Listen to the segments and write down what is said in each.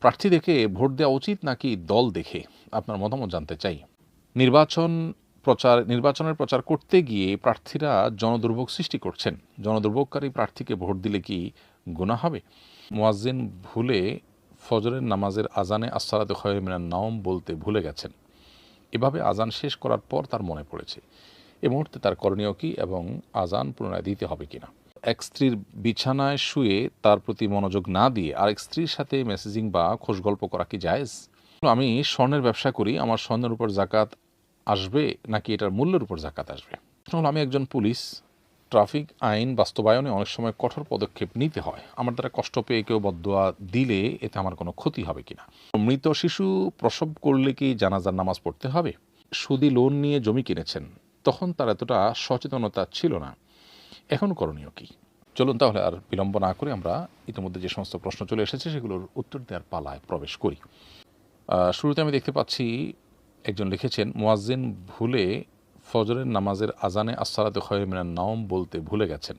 প্রার্থী দেখে ভোট দেওয়া উচিত নাকি দল দেখে? আপনার মতামত জানতে চাই। নির্বাচনের প্রচার করতে গিয়ে প্রার্থীরা জনদুর্ভোগ সৃষ্টি করছেন। জনদুর্ভোগকারী প্রার্থীকে ভোট দিলে কি গুনাহ হবে? মুয়াজ্জিন ভুলে ফজরের নামাজের আজানে আসসালাতু খায়রুম মিনান নাওম বলতে ভুলে গেছেন। এভাবে আজান শেষ করার পর তার মনে পড়েছে। এ মুহূর্তে তার করণীয় কি এবং আজান পুনরায় দিতে হবে কিনা? এক স্ত্রীর বিছানায় শুয়ে তার প্রতি মনোযোগ না দিয়ে আরেক স্ত্রীর সাথে মেসেজিং বা খোশগল্প করা কি জায়েজ? আমি স্বর্ণের ব্যবসা করি, আমার স্বর্ণের উপর জাকাত আসবে নাকি এটার মূল্যের উপর জাকাত আসবে? আমি একজন পুলিশ। ট্রাফিক আইন বাস্তবায়নে অনেক সময় কঠোর পদক্ষেপ নিতে হয়। আমার দ্বারা কষ্ট পেয়ে কেউ বদদোয়া দিলে এতে আমার কোনো ক্ষতি হবে কিনা? মৃত শিশু প্রসব করলে কি জানাজার নামাজ পড়তে হবে? সুদি লোন নিয়ে জমি কিনেছেন, তখন তার এতটা সচেতনতা ছিল না, এখন করণীয় কি? চলুন তাহলে আর বিলম্ব না করে আমরা ইতিমধ্যে যে সমস্ত প্রশ্ন চলে এসেছে সেগুলোর উত্তর দেওয়ার পালায় প্রবেশ করি। শুরুতে আমি দেখতে পাচ্ছি একজন লিখেছেন, মুয়াজ্জিন ভুলে ফজরের নামাজের আজানে আসসালাতু খায়রুম মিনান নাওম বলতে ভুলে গেছেন।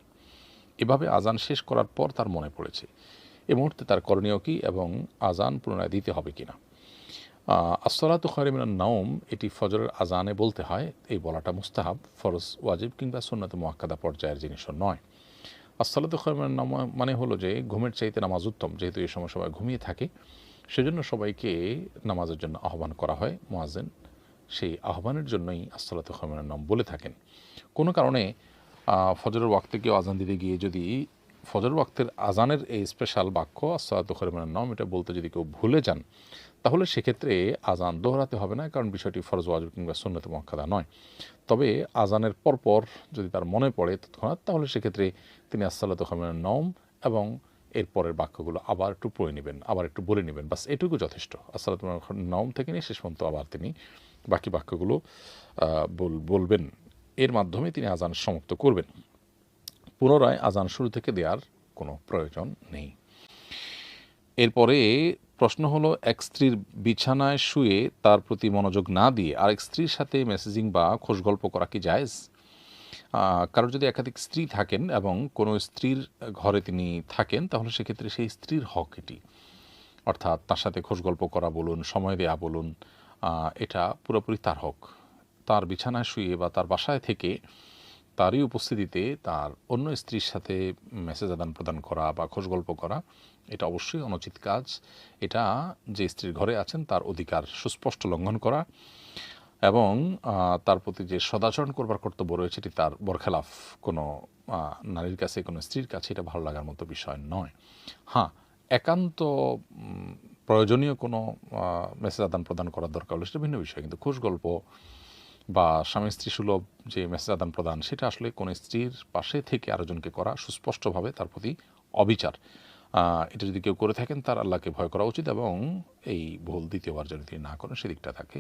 এভাবে আজান শেষ করার পর তার মনে পড়েছে। এ মুহূর্তে তার করণীয় কি এবং আজান পুনরায় দিতে হবে কিনা? আসসালাতু খায়রুম মিনান নাওম এটি ফজরের আজানে বলতে হয়। এই বলাটা মুস্তাহাব, ফরজ, ওয়াজিব কিংবা সুন্নাতে মুআক্কাদা পর্যায়ের জিনিসও নয়। আসসালাতু খায়রুম মিনান নাওম মানে হলো যে ঘুমের চাইতে নামাজ উত্তম। যেহেতু এই সময় সবাই ঘুমিয়ে থাকে, সেজন্য সবাইকে নামাজের জন্য আহ্বান করা হয়। মুয়াজ্জিন সেই আহ্বানের জন্যই আসসালাতু খায়রুম মিনান নাওম বলে থাকেন। কোনো কারণে ফজরের ওয়াক্তে কেউ আজান দিতে গিয়ে যদি ফজরের ওয়াক্তের আজানের এই স্পেশাল বাক্য আসসালাতু খায়রুম মিনান নাওম এটা বলতে যদি কেউ ভুলে যান, তাহলে সেক্ষেত্রে আজান দোহরাতে হবে না, কারণ বিষয়টি ফরজ, ওয়াজিব কিংবা সুন্নাতে মুআক্কাদা নয়। তবে আজানের পরপর যদি তার মনে পড়ে তৎক্ষণাৎ, তাহলে সেক্ষেত্রে তিনি আসসালাতু খায়রুম মিনান নাওম এবং এর পরের বাক্যগুলো আবার একটু পড়ে নেবেন, আবার একটু বলে নেবেন, বাস এটুকু যথেষ্ট। আসসালাতু খায়রুম নাওম থেকে নিয়ে শেষ পর্যন্ত আবার তিনি বাকি বাক্যগুলো বলবেন। এর মাধ্যমে তিনি আজান সমাপ্ত করবেন। পুনরায় আজান শুরু থেকে দেওয়ার কোনো প্রয়োজন নেই। এরপরে প্রশ্ন হলো, এক স্ত্রীর বিছানায় শুয়ে তার প্রতি মনোযোগ না দিয়ে আরেক স্ত্রীর সাথে মেসেজিং বা খোশগল্প করা কি জায়েজ? কারোর যদি একাধিক স্ত্রী থাকেন এবং কোনো স্ত্রীর ঘরে তিনি থাকেন, তাহলে সেক্ষেত্রে সেই স্ত্রীর হক এটি। অর্থাৎ তার সাথে খোশগল্প করা বলুন, সময় দেয়া বলুন, এটা পুরোপুরি তার হক। তার বিছানায় শুয়ে বা তার বাসায় থেকে তারই উপস্থিতিতে তার অন্য স্ত্রীর সাথে মেসেজ আদান প্রদান করা বা খোশগল্প করা, এটা অবশ্যই অনুচিত কাজ। এটা যে স্ত্রীর ঘরে আছেন তার অধিকার সুস্পষ্ট লঙ্ঘন করা এবং তার প্রতি যে সদাচরণ করবার কর্তব্য রয়েছে এটি তার বরখেলাফ। কোনো নারীর কাছে, কোনো স্ত্রীর কাছে এটা ভালো লাগার মতো বিষয় নয়। হ্যাঁ, একান্ত প্রয়োজনীয় কোনো মেসেজ আদান প্রদান করার দরকার হলে সেটা ভিন্ন বিষয়, কিন্তু খোশগল্প বা স্বামী স্ত্রী সুলভ যে মেসেজ আদান প্রদান, সেটা আসলে কোনো স্ত্রীর পাশে থেকে আরেকজনকে করা সুস্পষ্টভাবে তার প্রতি অবিচার। এটা যদি কেউ করে থাকেন, তার আল্লাহকে ভয় করা উচিত এবং এই ভুল দ্বিতীয়বার যদি তিনি না করেন, সেদিকটা তাকে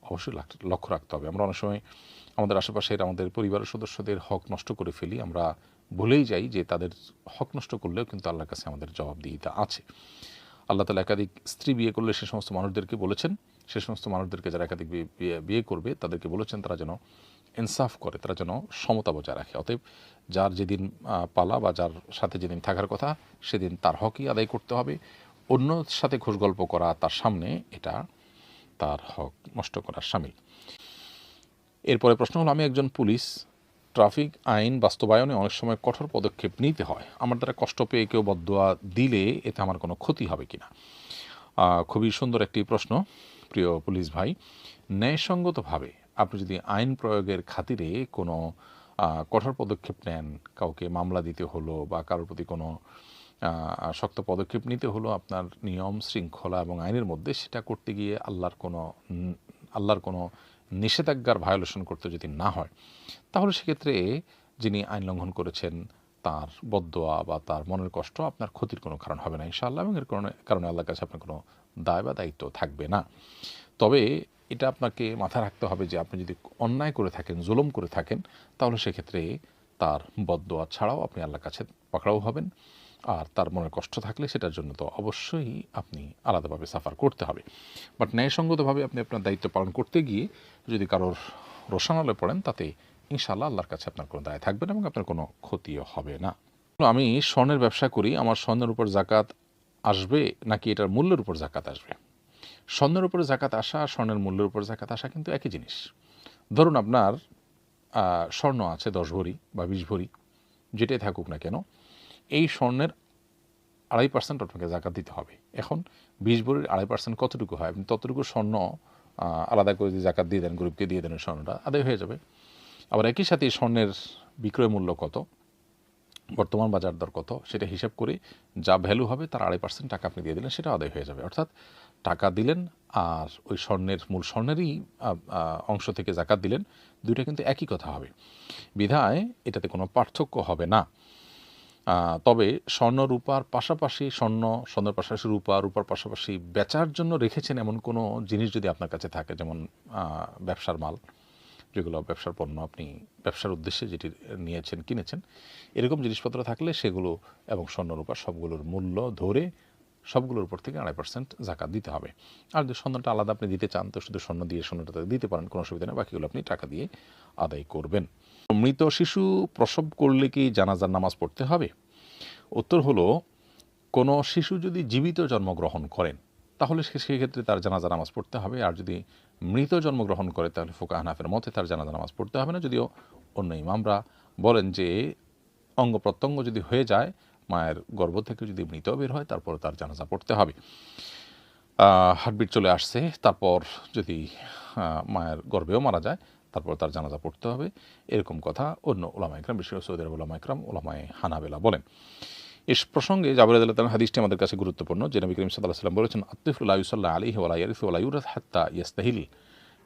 অবশ্যই লক্ষ্য রাখতে হবে। আমরা অনেক সময় আমাদের আশেপাশের আমাদের পরিবারের সদস্যদের হক নষ্ট করে ফেলি। আমরা ভুলেই যাই যে তাদের হক নষ্ট করলেও কিন্তু আল্লাহর কাছে আমাদের জবাবদিহিতা আছে। আল্লাহ তাআলা একাধিক স্ত্রী বিয়ে করলে সে সমস্ত মানুষদেরকে বলেছেন, সে সমস্ত মানুষদেরকে যারা একাধিক বিয়ে করবে তাদেরকে বলেছেন তারা যেন ইনসাফ করে, তারা যেন সমতা বজায় রাখে। অতএব যার যেদিন পালা বা যার সাথে যেদিন থাকার কথা, সেদিন তার হকই আদায় করতে হবে। অন্য সাথে খোশগল্প করা তার সামনে, এটা তার হক নষ্ট করার শামিল। এরপরে প্রশ্ন হলো, আমি একজন পুলিশ। ট্রাফিক আইন বাস্তবায়নে অনেক সময় কঠোর পদক্ষেপ নিতে হয়। আমার দ্বারা কষ্ট পেয়ে কেউ বদদোয়া দিলে এতে আমার কোনো ক্ষতি হবে কিনা? খুবই সুন্দর একটি প্রশ্ন প্রিয় পুলিশ ভাই। ন্যায়সঙ্গতভাবে আপনি যদি আইন প্রয়োগের খাতিরে কোনো কঠোর পদক্ষেপ নেন, কাউকে মামলা দিতে হলো বা কারোর প্রতি কোনো শক্ত পদক্ষেপ নিতে হলো আপনার নিয়ম শৃঙ্খলা এবং আইনের মধ্যে, সেটা করতে গিয়ে আল্লাহর কোনো নিষেধাজ্ঞার ভায়োলেশন করতে যদি না হয়, তাহলে সেক্ষেত্রে যিনি আইন লঙ্ঘন করেছেন তার বদদোয়া বা তার মনের কষ্ট আপনার ক্ষতির কোনো কারণ হবে না ইনশাআল্লাহ, এবং এর কারণে আল্লাহর কাছে আপনার কোনো দায় বা দায়িত্ব থাকবে না। তবে এটা আপনাকে মাথায় রাখতে হবে যে আপনি যদি অন্যায় করে থাকেন, জুলুম করে থাকেন, তাহলে সেক্ষেত্রে তার বদদোয়া ছাড়াও আপনি আল্লাহর কাছে পাকড়াও হবেন। আর তার মনের কষ্ট থাকলে সেটার জন্য তো অবশ্যই আপনি আলাদাভাবে সাফার করতে হবে। বাট ন্যায়সঙ্গতভাবে আপনি আপনার দায়িত্ব পালন করতে গিয়ে যদি কারোর রোষানলে পড়েন, তাতে ইনশাআল্লাহ আল্লাহর কাছে আপনার কোনো দায় থাকবে না এবং আপনার কোনো ক্ষতিও হবে না। আমি স্বর্ণের ব্যবসা করি, আমার স্বর্ণের উপর জাকাত আসবে নাকি এটার মূল্যের উপর জাকাত আসবে? স্বর্ণের উপর জাকাত আসা, স্বর্ণের মূল্যের উপর জাকাত আসা কিন্তু একই জিনিস। ধরুন আপনার স্বর্ণ আছে 10 ভরি বা 20 ভরি, যেটাই থাকুক না কেন, এই স্বর্ণের 2.5% আপনাকে জাকাত দিতে হবে। এখন 20 ভরির 2.5% কতটুকু হয়? আপনি ততটুকু স্বর্ণ আলাদা করে যদি জাকাত দিয়ে দেন, গরিবকে দিয়ে দেন, স্বর্ণটা আদায় হয়ে যাবে। আবার একই সাথে স্বর্ণের বিক্রয় মূল্য কত, বর্তমান বাজার দর কত, সেটা হিসাব করে যা ভ্যালু হবে তার 2.5% টাকা আপনি দিয়ে দিলেন, সেটা আদায় হয়ে যাবে। অর্থাৎ টাকা দিলেন আর ওই স্বর্ণের মূল স্বর্ণেরই অংশ থেকে জাকাত দিলেন, দুইটা কিন্তু একই কথা হবে। বিধায় এটাতে কোনো পার্থক্য হবে না। তবে স্বর্ণ রূপার পাশাপাশি স্বর্ণের পাশাপাশি রূপার পাশাপাশি বেচার জন্য রেখেছেন এমন কোনো জিনিস যদি আপনার কাছে থাকে, যেমন ব্যবসার মাল, যেগুলো ব্যবসার পণ্য, আপনি ব্যবসার উদ্দেশ্যে যেটি নিয়েছেন, কিনেছেন, এরকম জিনিসপত্র থাকলে সেগুলো এবং স্বর্ণ রূপা সবগুলোর মূল্য ধরে সবগুলোর উপর থেকে 2.5% জাকাত দিতে হবে। আর যদি স্বর্ণটা আলাদা আপনি দিতে চান তো শুধু স্বর্ণ দিয়ে স্বর্ণটা দিতে পারেন, কোনো অসুবিধা নেই, বাকিগুলো আপনি টাকা দিয়ে আদায় করবেন। মৃত শিশু প্রসব করলে কি জানাজার নামাজ পড়তে হবে? উত্তর হলো, কোনো শিশু যদি জীবিত জন্মগ্রহণ করেন তাহলে সেক্ষেত্রে তার জানাজা নামাজ পড়তে হবে। আর যদি মৃত জন্মগ্রহণ করে তাহলে ফুকাহা হানাফের মতে তার জানাজা নামাজ পড়তে হবে না। যদিও অন্য ইমামরা বলেন যে অঙ্গ প্রত্যঙ্গ যদি হয়ে যায়, মায়ের গর্ভ থেকে যদি মৃত বের হয়, তারপর তার জানাজা পড়তে হবে। হার্টবিট চলে আসছে, তারপর যদি মায়ের গর্ভেও মারা যায়, তারপর তার জানাজা পড়তে হবে, এরকম কথা অন্য ওলামা ইকরাম, বিশেষ করে সৌদি আরব ওলামা ইকরাম, ওলামায়ে হানাবেলা বলেন। এই প্রসঙ্গে জাবের রাদিয়াল্লাহু তাআলা হাদিসটি আমাদের কাছে গুরুত্বপূর্ণ, যে নবী করিম সাল্লাল্লাহু আলাইহি ওয়াসাল্লাম বলেছেন, আত-তিফলু লা ইউসাল্লা আলাইহি ওয়া লা ইয়ারিসু ওয়া লা ইউরাস হাত্তা ইয়াস্তাহিল।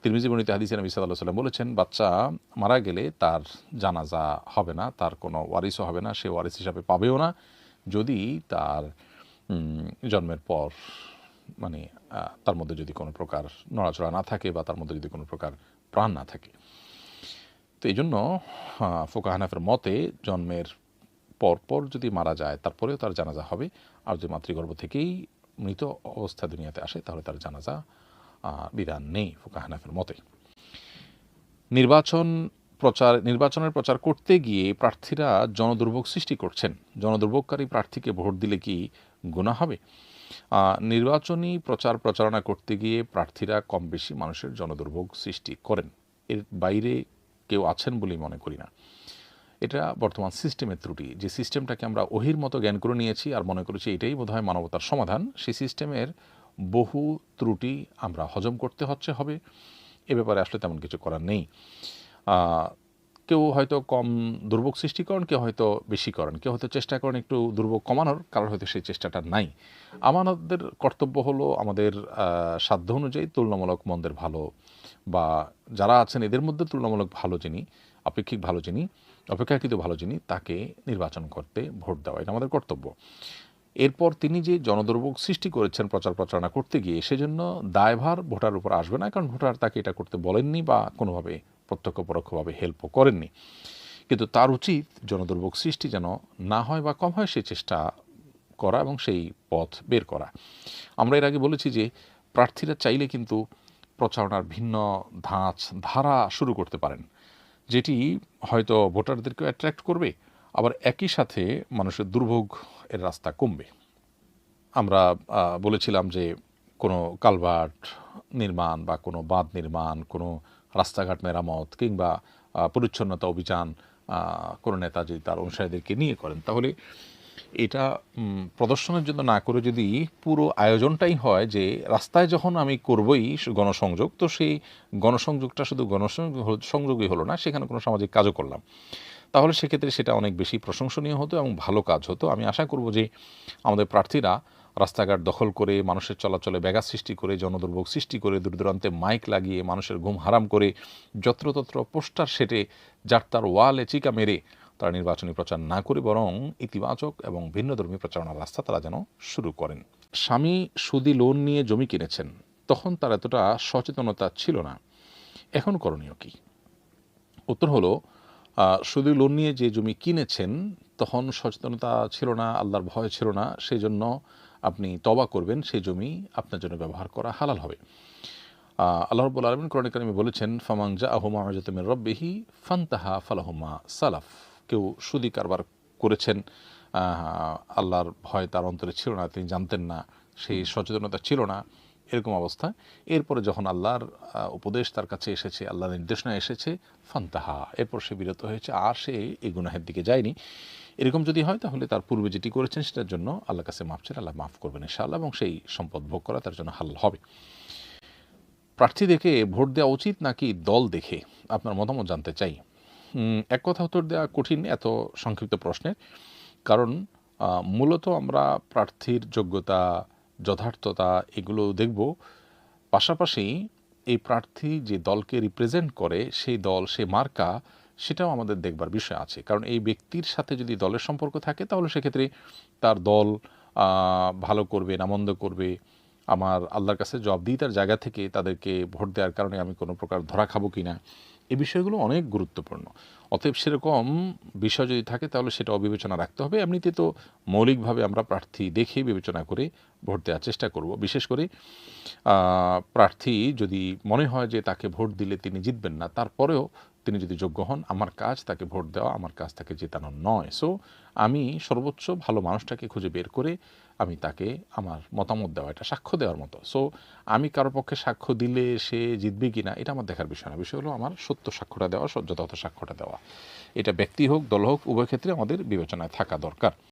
তিরমিজি বর্ণিত হাদিসে নবী সাল্লাল্লাহু আলাইহি ওয়াসাল্লাম বলেছেন, বাচ্চা মারা গেলে তার জানাজা হবে না, তার কোনো ওয়ারিসও হবে না, সে ওয়ারিস হিসাবে পাবেও না, যদি তার জন্মের পর মানে তার মধ্যে যদি কোনো প্রকার নড়াচড়া না থাকে বা তার মধ্যে যদি কোনো প্রকার প্রাণ না থাকে। তো এই জন্য ফুকাহা হানাফির মতে জন্মের পরপর যদি মারা যায় তারপরেও তার জানাজা হবে। আর যদি মাতৃগর্ভ থেকেই মৃত অবস্থা দুনিয়াতে আসে তাহলে তার জানাজা বিধান নেই ফুকাহা হানাফির মতে। নির্বাচনের প্রচার করতে গিয়ে প্রার্থীরা জনদুর্ভোগ সৃষ্টি করছেন। জনদুর্ভোগকারী প্রার্থীকে ভোট দিলে কি গুনাহ হবে? নির্বাচনী প্রচারণা করতে গিয়ে প্রার্থীরা কম বেশি মানুষের জনদুর্ভোগ সৃষ্টি করেন, এর বাইরে কেউ আছেন বলেই মনে করি না। এটা বর্তমান সিস্টেমের ত্রুটি, যে সিস্টেমটাকে আমরা ওহির মতো জ্ঞান করে নিয়েছি আর মনে করেছি এটাই বোধহয় মানবতার সমাধান, সেই সিস্টেমের বহু ত্রুটি আমরা হজম করতে হবে। এ ব্যাপারে আসলে তেমন কিছু করার নেই। কেউ হয়তো কম দুর্ভোগ সৃষ্টি করেন, কেউ হয়তো বেশি করেন, কেউ হয়তো চেষ্টা করেন একটু দুর্ভোগ কমানোর, কারণ হয়তো সেই চেষ্টাটা নাই। আমাদের কর্তব্য হলো আমাদের সাধ্য অনুযায়ী তুলনামূলক মন্দের ভালো, বা যারা আছেন এদের মধ্যে তুলনামূলক ভালো যিনি, অপেক্ষাকৃত ভালো যিনি, তাকে নির্বাচন করতে ভোট দেওয়া, এটা আমাদের কর্তব্য। এরপর তিনি যে জনদুর্ভোগ সৃষ্টি করেছেন প্রচারণা করতে গিয়ে, সেজন্য দায়ভার ভোটার উপর আসবে না, কারণ ভোটার তাকে এটা করতে বলেননি বা কোনোভাবে প্রত্যক্ষ পরোক্ষভাবে হেল্পও করেননি। কিন্তু তার উচিত জনদুর্ভোগ সৃষ্টি যেন না হয় বা কম হয় সেই চেষ্টা করা এবং সেই পথ বের করা। আমরা এর আগে বলেছি যে প্রার্থীরা চাইলে কিন্তু প্রচারণার ভিন্ন ধারা শুরু করতে পারেন, যেটি হয়তো ভোটারদেরকেও অ্যাট্রাক্ট করবে, আবার একই সাথে মানুষের দুর্ভোগ এর রাস্তা কমবে। আমরা বলেছিলাম যে কোনো কালভার্ট নির্মাণ বা কোনো বাঁধ নির্মাণ, কোনো রাস্তাঘাট মেরামত কিংবা পরিচ্ছন্নতা অভিযান কোনো নেতা যদি তার অনুসারীদেরকে নিয়ে করেন, তাহলে এটা প্রদর্শনের জন্য না করে যদি পুরো আয়োজনটাই হয় যে রাস্তায় যখন আমি করবই গণসংযোগ, তো সেই গণসংযোগটা শুধু গণসংযোগই হলো না, সেখানে কোনো সামাজিক কাজও করলাম, তাহলে সেক্ষেত্রে সেটা অনেক বেশি প্রশংসনীয় হতো এবং ভালো কাজ হতো। আমি আশা করব যে আমাদের প্রার্থীরা রাস্তাঘাট দখল করে, মানুষের চলাচলে ব্যাঘাত সৃষ্টি করে, জনদুর্ভোগ সৃষ্টি করে, দূর দূরান্তে মাইক লাগিয়ে মানুষের ঘুম হারাম করে, যত্রতত্র পোস্টার সেটে যার তার ওয়ালে চিকা মেরে তারা নির্বাচনী প্রচার না করে বরং ইতিবাচক এবং ভিন্নধর্মী প্রচারণার রাস্তা তারা যেন শুরু করেন। স্বামী সুদি লোন নিয়ে জমি কিনেছেন, তখন তার এতটা সচেতনতা ছিল না, এখন করণীয় কি? উত্তর হলো, সুদি লোন নিয়ে যে জমি কিনেছেন তখন সচেতনতা ছিল না, আল্লাহর ভয় ছিল না, সেই জন্য আপনি তওবা করবেন, সেই জমি আপনার জন্য ব্যবহার করা হালাল হবে। আল্লাহ রাব্বুল আলামিন কোরআনে কারিমে বলেছেন, ফামান জাআহু মাউইযাতুম মির রাব্বিহি ফান্তাহা ফালাহু মা সালাফ। কেউ সুদি কারবার করেছেন আল্লাহর ভয় তার অন্তরে ছিল না, তিনি জানতেন না, সেই সচেতনতা ছিল না, এরকম অবস্থা। এরপরে যখন আল্লাহর উপদেশ তার কাছে এসেছে, আল্লাহর নির্দেশনা এসেছে, ফান্তাহা, এরপর সে বিরত হয়েছে, আর সে এই গুনাহের দিকে যায়নি। এরকম যদি হয় তাহলে তার পূর্বে যেটি করেছেন সেটার জন্য আল্লাহর কাছে মাফ চান, আল্লাহ মাফ করবেন ইনশাআল্লাহ, এবং সেই সম্পদ ভোগ করা তার জন্য হালাল হবে। প্রার্থী দেখে ভোট দেওয়া উচিত নাকি দল দেখে, আপনার মতামত জানতে চাই। এক কথা উত্তর দেওয়া কঠিন এত সংক্ষিপ্ত প্রশ্নের, কারণ মূলত আমরা প্রার্থীর যোগ্যতা, যথার্থতা এগুলো দেখব, পাশাপাশি এই প্রার্থী যে দলকে রিপ্রেজেন্ট করে সেই দল, সে মার্কা, সেটাও আমাদের দেখবার বিষয় আছে। কারণ এই ব্যক্তির সাথে যদি দলের সম্পর্ক থাকে তাহলে সেক্ষেত্রে তার দল ভালো করবে না মন্দ করবে, আমার আল্লাহর কাছে জবাবদিহিতার জায়গা থেকে তাদেরকে ভোট দেওয়ার কারণে আমি কোনো প্রকার ধরা খাবো কি না, এই বিষয়গুলো অনেক গুরুত্বপূর্ণ। অতএব সেরকম বিষয় যদি থাকে তাহলে সেটা বিবেচনা রাখতে হবে। এমনিতে তো মৌলিকভাবে আমরা প্রার্থী দেখে বিবেচনা করে ভোট দেওয়ার চেষ্টা করব। বিশেষ করে প্রার্থী যদি মনে হয় যে তাকে ভোট দিলে তিনি জিতবেন না, তারপরেও তিনি যদি যোগ্য হন, আমার কাজ তাকে ভোট দেওয়া, আমার কাজ তাকে জেতানো নয়। সো আমি সর্বোচ্চ ভালো মানুষটাকে খুঁজে বের করে আমি তাকে আমার মতামত দেওয়া, এটা সাক্ষ্য দেওয়ার মতো। সো আমি কারো পক্ষে সাক্ষ্য দিলে সে জিতবে কি না এটা আমার দেখার বিষয় না, বিষয় হলো আমার সত্য সাক্ষ্যটা দেওয়া, যথাযথ সাক্ষ্যটা দেওয়া। এটা ব্যক্তি হোক দল হোক উভয় ক্ষেত্রে আমাদের বিবেচনায় থাকা দরকার।